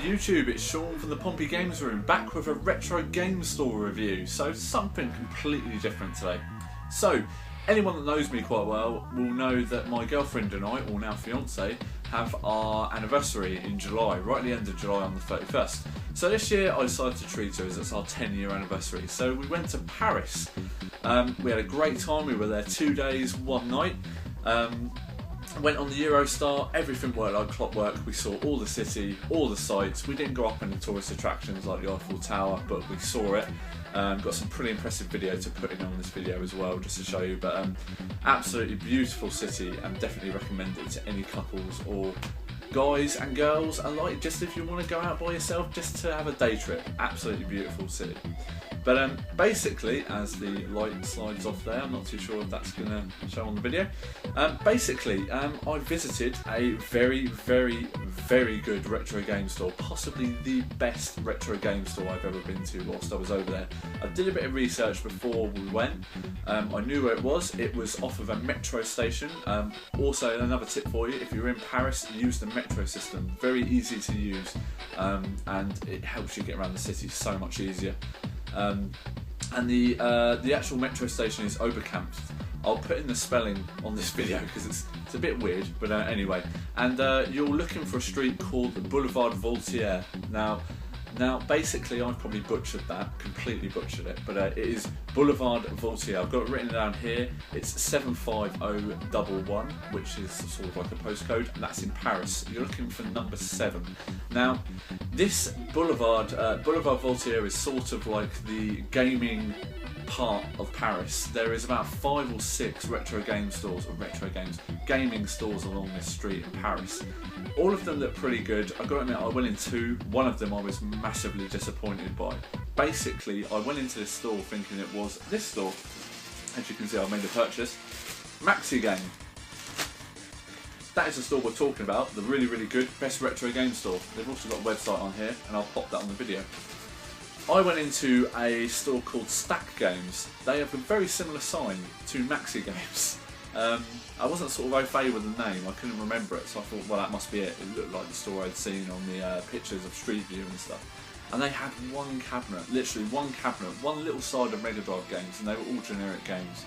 YouTube, it's Sean from the Pompey Games Room, back with a retro game store review, so something completely different today. So, anyone that knows me quite well will know that my girlfriend and I, or now fiance, have our anniversary in July, right at the end of July on the 31st. So this year I decided to treat her as it's our 10-year anniversary. So we went to Paris. We had a great time, we were there 2 days, 1 night. Went on the Eurostar, everything worked like clockwork. We saw all the city, all the sights. We didn't go up any tourist attractions like the Eiffel Tower, but we saw it. Got some pretty impressive video to put in on this video as well, just to show you. But absolutely beautiful city, and definitely recommend it to any couples or guys and girls alike. Just if you want to go out by yourself, just to have a day trip. Absolutely beautiful city. But basically, as the light slides off there, I'm not too sure if that's going to show on the video. I visited a very, very, very good retro game store, possibly the best retro game store I've ever been to whilst I was over there. I did a bit of research before we went. I knew where it was. It was off of a metro station. Also, another tip for you, if you're in Paris, use the metro system. Very easy to use, and it helps you get around the city so much easier. And the actual metro station is Oberkampf. I'll put in the spelling on this video because it's a bit weird, but anyway. And you're looking for a street called the Boulevard Voltaire. Now, basically, I've probably butchered that, completely butchered it, but it is Boulevard Voltaire. I've got it written down here. It's 75011, which is sort of like a postcode, and that's in Paris. You're looking for number 7. Now, this Boulevard Voltaire is sort of like the gaming part of Paris. There is about 5 or 6 gaming stores along this street in Paris. All of them look pretty good. I've got to admit, I went in 2. One of them I was massively disappointed by. Basically, I went into this store thinking it was this store. As you can see, I've made a purchase. Maxi Game. That is the store we're talking about. The really, really good, best retro game store. They've also got a website on here, and I'll pop that on the video. I went into a store called Stack Games. They have a very similar sign to Maxi Games. I wasn't sort of au fait with the name, I couldn't remember it, so I thought, well, that must be it. It looked like the store I'd seen on the pictures of Street View and stuff. And they had one cabinet, literally one cabinet, one little side of Mega Drive games, and they were all generic games.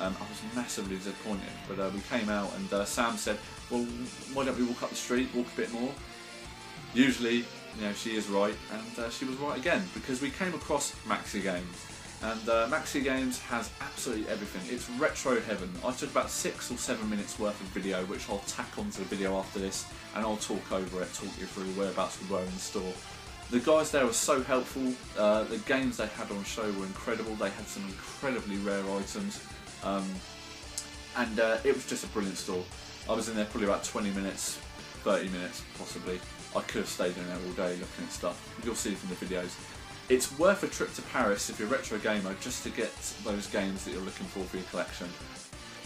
I was massively disappointed, but we came out and Sam said, well, why don't we walk up the street, walk a bit more? Usually, you know, she is right, and she was right again, because we came across Maxi Games. And Maxi Games has absolutely everything. It's retro heaven. I took about 6 or 7 minutes worth of video, which I'll tack onto the video after this, and I'll talk over it, talk you through whereabouts we were in the store. The guys there were so helpful. The games they had on show were incredible. They had some incredibly rare items, and it was just a brilliant store. I was in there probably about 20 minutes, 30 minutes possibly. I could have stayed in there all day looking at stuff. You'll see from the videos. It's worth a trip to Paris if you're a retro gamer, just to get those games that you're looking for your collection.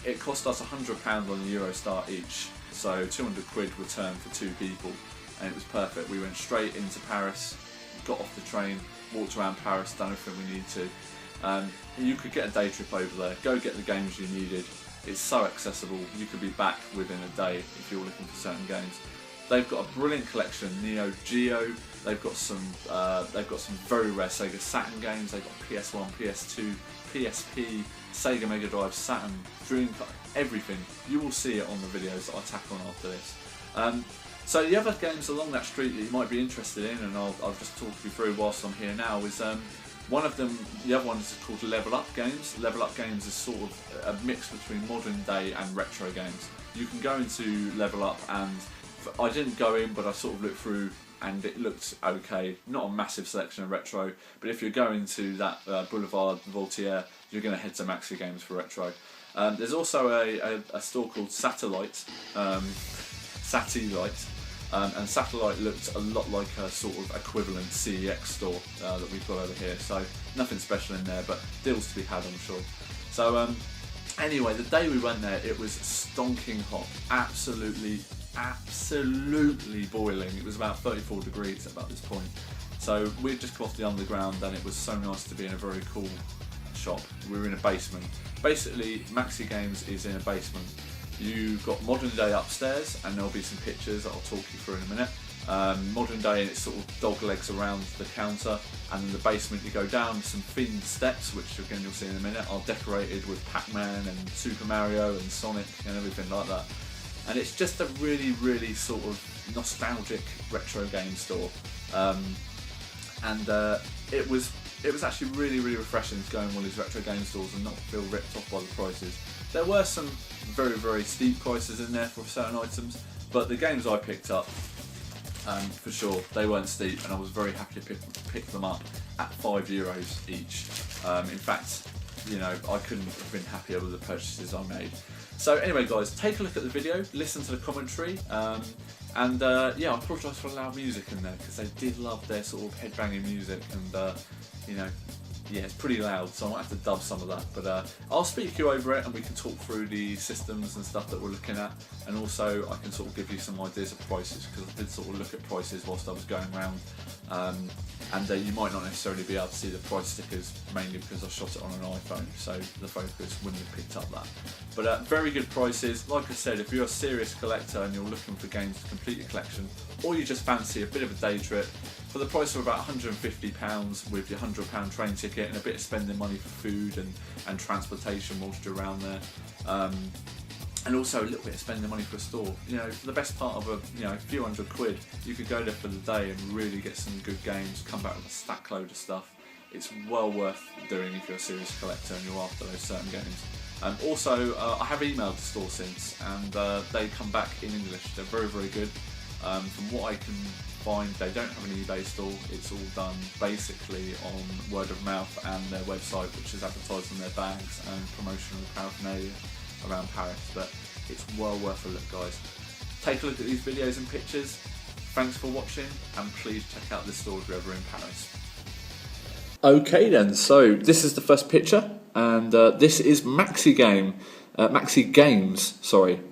It cost us £100 on the Eurostar each, so 200 quid return for 2 people, and it was perfect. We went straight into Paris, got off the train, walked around Paris, done everything we needed to. You could get a day trip over there, go get the games you needed. It's so accessible, you could be back within a day if you're looking for certain games. They've got a brilliant collection, Neo Geo. They've got some very rare Sega Saturn games. They've got PS1, PS2, PSP, Sega Mega Drive, Saturn, Dreamcast, everything. You will see it on the videos that I tack on after this. So the other games along that street that you might be interested in, and I'll just talk you through whilst I'm here now, is one of them. The other one is called Level Up Games. Level Up Games is sort of a mix between modern day and retro games. You can go into Level Up, and I didn't go in, but I sort of looked through, and it looked okay. Not a massive selection of retro, but if you're going to that Boulevard Voltaire, you're going to head to Maxi Games for retro. There's also a store called Satellite, and Satellite looked a lot like a sort of equivalent CEX store that we've got over here, so nothing special in there, but deals to be had, I'm sure. So anyway, the day we went there, it was stonking hot, absolutely boiling. It was about 34 degrees at about this point. So we'd just come off the underground, and it was so nice to be in a very cool shop. We were in a basement. Basically, Maxi Games is in a basement. You've got modern day upstairs, and there'll be some pictures that I'll talk you through in a minute. Modern day, it's sort of dog legs around the counter, and in the basement you go down some themed steps, which again you'll see in a minute, are decorated with Pac-Man and Super Mario and Sonic and everything like that. And it's just a really, really sort of nostalgic retro game store. It was actually really, really refreshing to go in one of these retro game stores and not feel ripped off by the prices. There were some very, very steep prices in there for certain items, but the games I picked up, for sure, they weren't steep, and I was very happy to pick them up at €5 each. In fact, you know, I couldn't have been happier with the purchases I made. So anyway guys, take a look at the video, listen to the commentary, yeah, I apologise for the loud music in there, because they did love their sort of headbanging music, and you know, yeah, it's pretty loud, so I might have to dub some of that, but I'll speak you over it and we can talk through the systems and stuff that we're looking at, and also I can sort of give you some ideas of prices, because I did sort of look at prices whilst I was going around, you might not necessarily be able to see the price stickers, mainly because I shot it on an iPhone, so the focus wouldn't have picked up that. But very good prices. Like I said, if you're a serious collector and you're looking for games to complete your collection, or you just fancy a bit of a day trip, for the price of about £150 with your £100 train ticket and a bit of spending money for food and transportation whilst you're around there, and also a little bit of spending money for a store. You know, for the best part of a few £100, you could go there for the day and really get some good games, come back with a stack load of stuff. It's well worth doing if you're a serious collector and you're after those certain games. Also, I have emailed the store since, and they come back in English. They're very, very good. From what I can find, they don't have an eBay store. It's all done basically on word of mouth and their website, which is advertising their bags and promotional paraphernalia around Paris. But it's well worth a look, guys. Take a look at these videos and pictures. Thanks for watching, and please check out this store if you're ever in Paris. Okay then, so this is the first picture, and this is Maxi Games,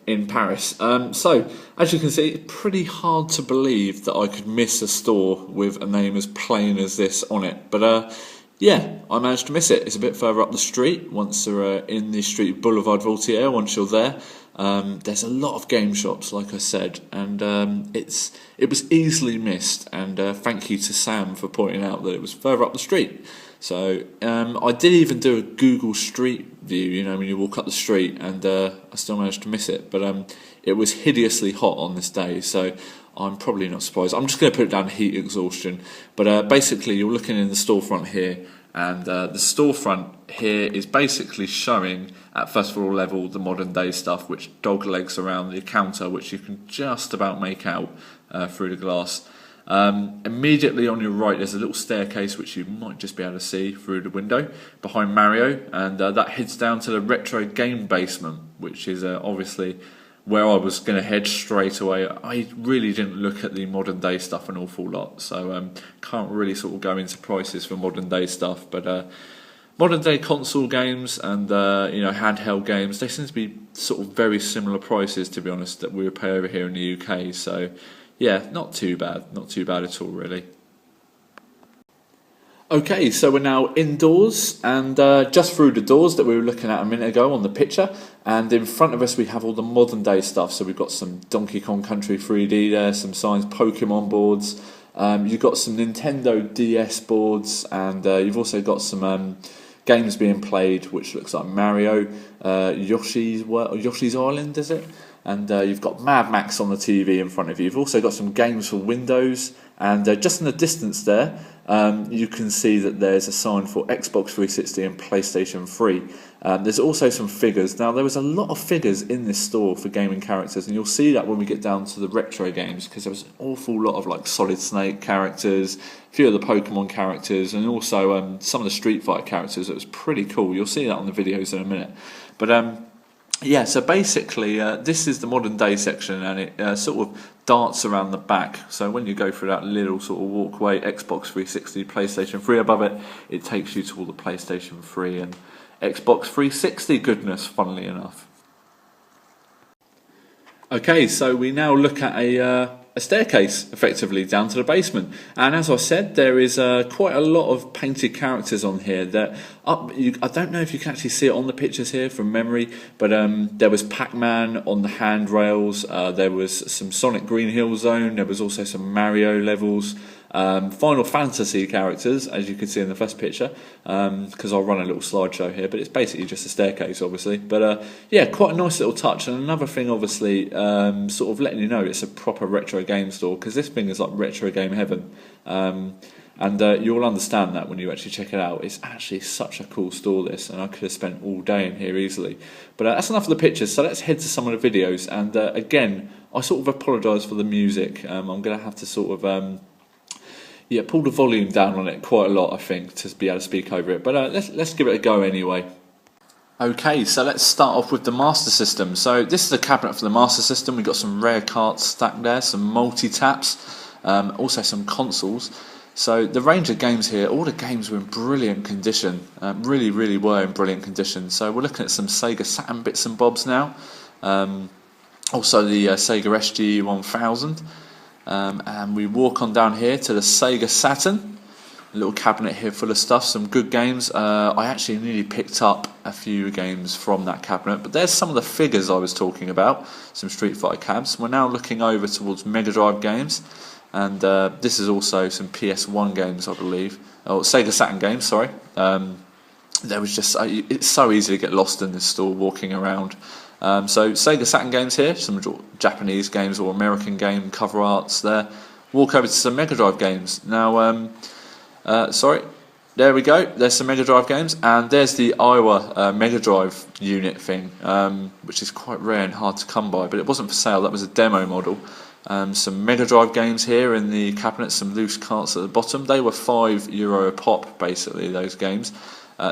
in Paris. So, as you can see, it's pretty hard to believe that I could miss a store with a name as plain as this on it. But yeah, I managed to miss it. It's a bit further up the street. Once you're in the street Boulevard Voltaire, once you're there, there's a lot of game shops, like I said, and it was easily missed. And thank you to Sam for pointing out that it was further up the street. So I did even do a Google Street View, you know, when you walk up the street, and I still managed to miss it. But it was hideously hot on this day, so I'm probably not surprised. I'm just going to put it down to heat exhaustion. But basically, you're looking in the storefront here, and the storefront here is basically showing at first floor level the modern day stuff, which dog legs around the counter, which you can just about make out through the glass. Immediately on your right there's a little staircase which you might just be able to see through the window behind Mario, and that heads down to the retro game basement, which is obviously where I was going to head straight away. I really didn't look at the modern day stuff an awful lot, so can't really sort of go into prices for modern day stuff, but modern day console games and handheld games, they seem to be sort of very similar prices, to be honest, that we would pay over here in the UK. So yeah, not too bad at all, really. Okay, so we're now indoors, and just through the doors that we were looking at a minute ago on the picture, and in front of us we have all the modern day stuff. So we've got some Donkey Kong Country 3D there, some signed Pokemon boards, you've got some Nintendo DS boards, and you've also got some games being played which looks like Mario, Yoshi's Island, is it? And you've got Mad Max on the TV in front of you. You've also got some games for Windows, and just in the distance there, you can see that there's a sign for Xbox 360 and PlayStation 3. There's also some figures. Now, there was a lot of figures in this store for gaming characters, and you'll see that when we get down to the retro games, because there was an awful lot of like Solid Snake characters, a few of the Pokemon characters, and also some of the Street Fighter characters. It was pretty cool. You'll see that on the videos in a minute. But yeah, so basically this is the modern day section, and it sort of darts around the back. So when you go through that little sort of walkway, Xbox 360, PlayStation 3 above it, it takes you to all the PlayStation 3 and Xbox 360 goodness, funnily enough. Okay, so we now look at a a staircase effectively down to the basement. And as I said, there is quite a lot of painted characters on here that I don't know if you can actually see it on the pictures here from memory, but there was Pac-Man on the handrails, there was some Sonic Green Hill Zone, there was also some Mario levels, Final Fantasy characters, as you can see in the first picture, because I'll run a little slideshow here, but it's basically just a staircase, obviously. But yeah, quite a nice little touch. And another thing, obviously, sort of letting you know it's a proper retro game store, because this thing is like retro game heaven. And you'll understand that when you actually check it out. It's actually such a cool store, this, and I could have spent all day in here easily. But that's enough of the pictures, so let's head to some of the videos. And again, I sort of apologise for the music. I'm going to have to sort of pull the volume down on it quite a lot, I think, to be able to speak over it. But let's give it a go anyway. Okay, so let's start off with the Master System. So this is a cabinet for the Master System. We've got some rare cards stacked there, some multi-taps, also some consoles. So the range of games here, all the games were in brilliant condition, really, really were in brilliant condition. So we're looking at some Sega Saturn bits and bobs now, also the Sega SG-1000, and we walk on down here to the Sega Saturn, a little cabinet here full of stuff, some good games. I actually nearly picked up a few games from that cabinet, but there's some of the figures I was talking about, some Street Fighter cabs. We're now looking over towards Mega Drive games. And this is also some PS1 games, I believe, or Sega Saturn games. Sorry, there was just it's so easy to get lost in this store walking around. So Sega Saturn games here, some Japanese games or American game cover arts there. Walk over to some Mega Drive games. Now, sorry, there we go. There's some Mega Drive games, and there's the Iowa Mega Drive unit thing, which is quite rare and hard to come by. But it wasn't for sale. That was a demo model. Some Mega Drive games here in the cabinet, some loose carts at the bottom. They were €5 a pop, basically, those games.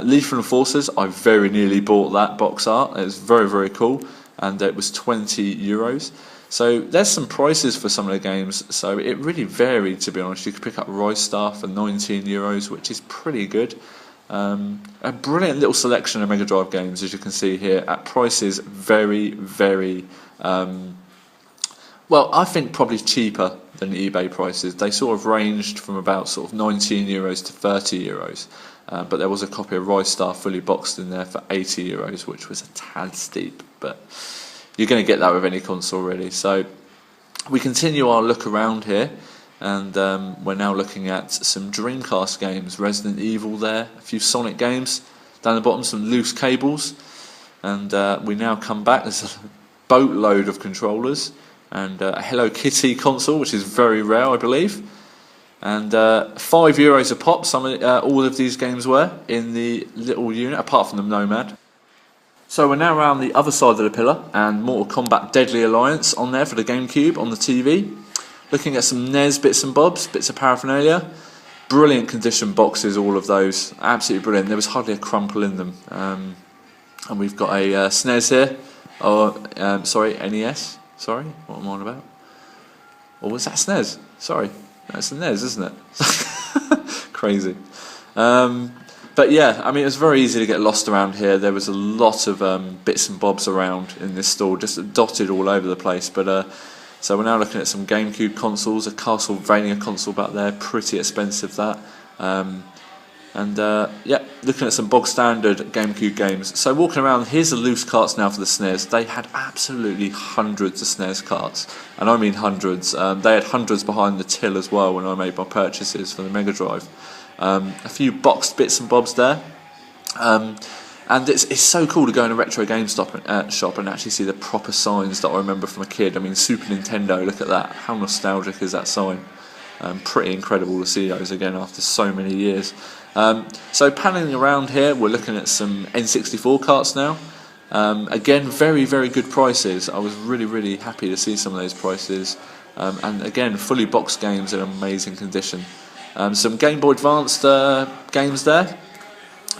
Lethal Enforcers, I very nearly bought that box art. It was very, very cool, and it was €20. So there's some prices for some of the games, so it really varied, to be honest. You could pick up Rise Star for €19, which is pretty good. A brilliant little selection of Mega Drive games, as you can see here, at prices very, very... well, I think probably cheaper than eBay prices. They sort of ranged from about sort of €19 to €30, but there was a copy of Rise Star fully boxed in there for €80, which was a tad steep, but you're going to get that with any console really. So we continue our look around here, and we're now looking at some Dreamcast games, Resident Evil there, a few Sonic games, down the bottom some loose cables, and we now come back, there's a boatload of controllers, and a Hello Kitty console, which is very rare, I believe, and €5 a pop. All of these games were in the little unit, apart from the Nomad. So we're now around the other side of the pillar, and Mortal Kombat Deadly Alliance on there for the GameCube on the TV. Looking at some NES bits and bobs, bits of paraphernalia. Brilliant condition boxes, all of those, absolutely brilliant. There was hardly a crumple in them. And we've got a SNES here, NES. Sorry, what am I on about? Or was that SNES? Sorry, that's the NES, isn't it? Crazy. But yeah, I mean, it was very easy to get lost around here. There was a lot of bits and bobs around in this store, just dotted all over the place. But so we're now looking at some GameCube consoles, a Castlevania console back there, pretty expensive that. Yeah, looking at some bog standard GameCube games. So walking around, here's the loose carts now for the SNES. They had absolutely hundreds of SNES carts, and I mean hundreds. They had hundreds behind the till as well when I made my purchases for the Mega Drive. A few boxed bits and bobs there. And it's so cool to go in a retro game shop and actually see the proper signs that I remember from a kid. I mean, Super Nintendo, look at that. How nostalgic is that sign? Pretty incredible to see those again after so many years. So panning around here, we're looking at some N64 carts now. Again, very, very good prices. I was really, really happy to see some of those prices. And again, fully boxed games in amazing condition. Some Game Boy Advanced games there.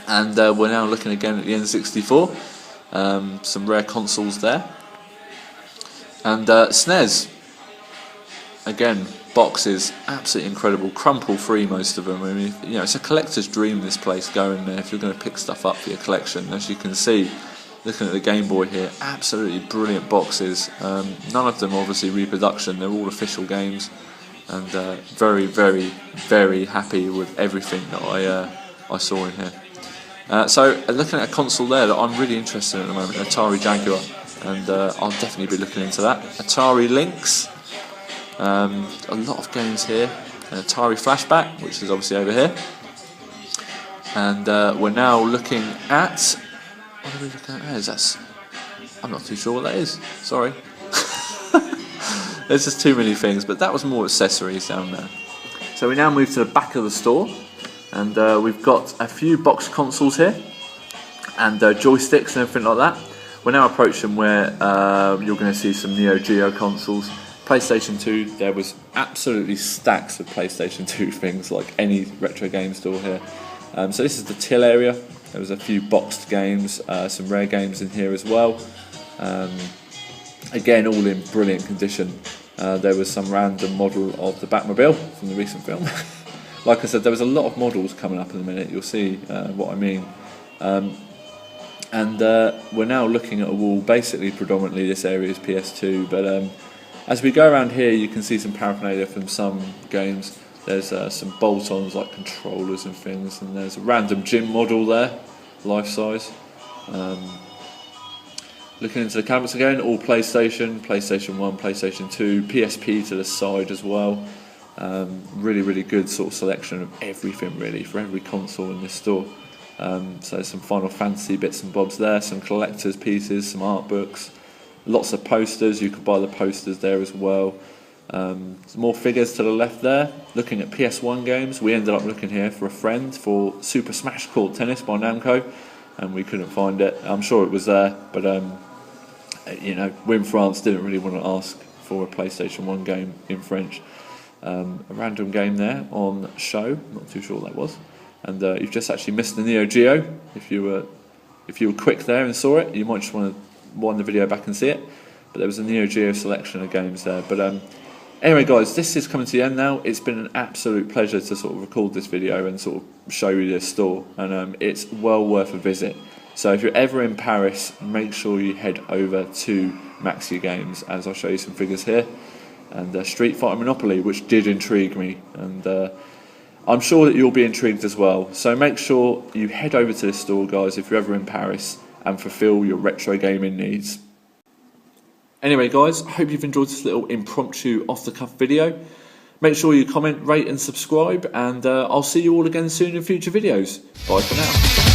And we're now looking again at the N64. Some rare consoles there. And SNES. Again, boxes, absolutely incredible, crumple free most of them. I mean, you know, it's a collector's dream, this place, going there if you're going to pick stuff up for your collection. As you can see, looking at the Game Boy here, absolutely brilliant boxes. None of them obviously reproduction, they're all official games, and very, very, very happy with everything that I saw in here. So looking at a console there that I'm really interested in at the moment, Atari Jaguar, and I'll definitely be looking into that. Atari Lynx, a lot of games here. An Atari Flashback, which is obviously over here, and we're now looking at, what are we looking at there? I'm not too sure what that is, sorry. There's just too many things, but that was more accessories down there. So we now move to the back of the store, and we've got a few box consoles here, and joysticks and everything like that. We're now approaching where you're going to see some Neo Geo consoles. PlayStation 2, there was absolutely stacks of PlayStation 2 things, like any retro game store here. So this is the till area. There was a few boxed games, some rare games in here as well. Again, all in brilliant condition. There was some random model of the Batmobile from the recent film. Like I said, there was a lot of models coming up in a minute. You'll see what I mean. And we're now looking at a wall. Basically, predominantly this area is PS2, but as we go around here, you can see some paraphernalia from some games. There's some bolt-ons like controllers and things, and there's a random gym model there, life-size. Looking into the cabinets again, all PlayStation, PlayStation 1, PlayStation 2, PSP to the side as well. Really, really good sort of selection of everything really for every console in this store. So some Final Fantasy bits and bobs there, some collector's pieces, some art books. Lots of posters, you could buy the posters there as well. Some more figures to the left there. Looking at PS1 games, we ended up looking here for a friend for Super Smash Court Tennis by Namco, and we couldn't find it. I'm sure it was there, but you know, we in France didn't really want to ask for a PlayStation 1 game in French. A random game there on show, not too sure what that was. And you've just actually missed the Neo Geo. If you were quick there and saw it, you might just want to wind the video back and see it. But there was a Neo Geo selection of games there. But anyway, guys, this is coming to the end now. It's been an absolute pleasure to sort of record this video and sort of show you this store, and it's well worth a visit. So if you're ever in Paris, make sure you head over to Maxia Games, as I'll show you some figures here, and Street Fighter Monopoly, which did intrigue me, and I'm sure that you'll be intrigued as well. So make sure you head over to this store, guys, if you're ever in Paris, and fulfill your retro gaming needs. Anyway, guys, I hope you've enjoyed this little impromptu off-the-cuff video. Make sure you comment, rate and subscribe, and I'll see you all again soon in future videos. Bye for now.